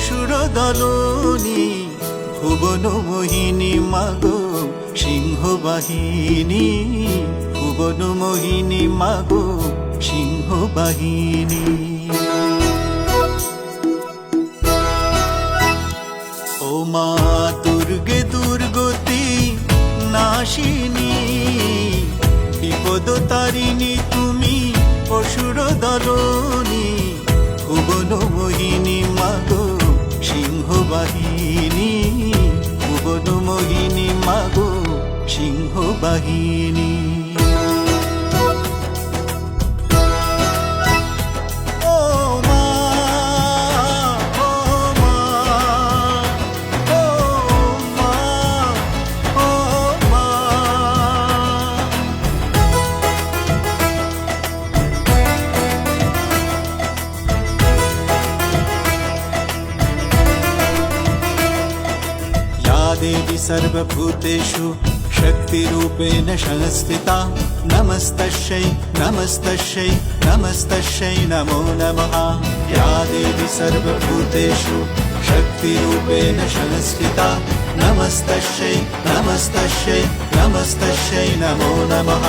অসুর দলনী, ভুবন মোহিনী মাগো সিংহবাহিনী, ভুবন মোহিনী মাগো সিংহবাহিনী। ও মা দুর্গে দুর্গতি নাশিনী, বিপদ তারিণী তুমি অসুর দলনী, ভুবন মোহিনী মাগো সিংহবাহিনী, ভুবন মোহিনী মাগো সিংহবাহিনী। देवी सर्वभूतेषु शक्तिरूपेण संस्थिता, नमस्तस्यै नमस्तस्यै नमस्तस्यै नमो नमः। या देवी सर्वभूतेषु शक्तिरूपेण संस्थिता, नमस्तस्यै नमस्तस्यै नमस्तस्यै नमो नमः।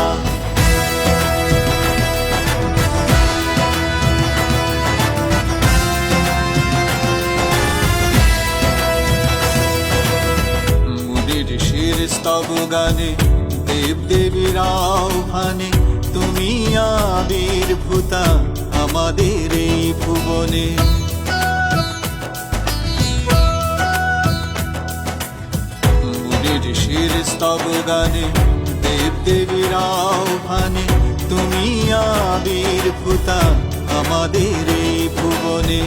স্তব গানে দেব দেবীর আহ্বানে, তুমি আবির্ভূতা আমাদের এই ভুবনে। মুনি ঋষির স্তব গানে দেব দেবীর আহ্বানে, তুমি আবির্ভূতা আমাদের এই ভুবনে।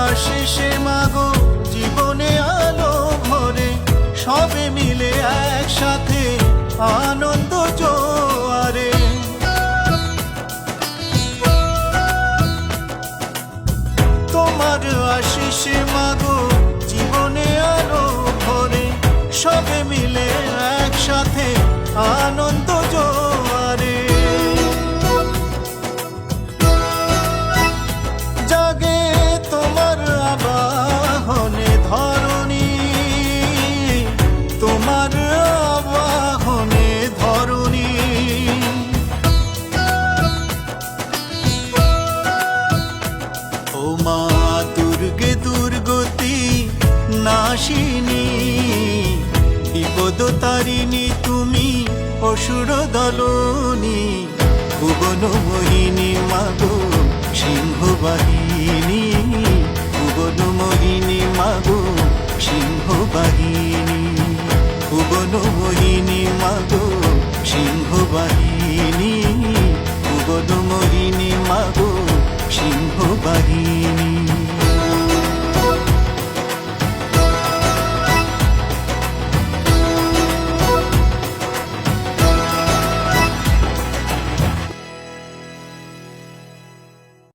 আশিসে মাগো জীবনে আলো ভরে, সবে মিলে একসাথে আনন্দ জোয়ারে। তোমার আশিসে মাগো জীবনে আলো ভরে, সবে মিলে একসাথে আনন্দ জোয়ারে। জাগে তোমার আবাহনে ধরণী, তোমার আবাহনে ধরণী। ও মা দুর্গে দুর্গতি নাশিনী, বিপদ তারিণী তুমি অসুর দলনী, ভুবন মোহিনী মাগো সিংহবাহিনী, ভুবন মোহিনী মাগো সিংহবাহিনী, ভুবন মোহিনী মাগো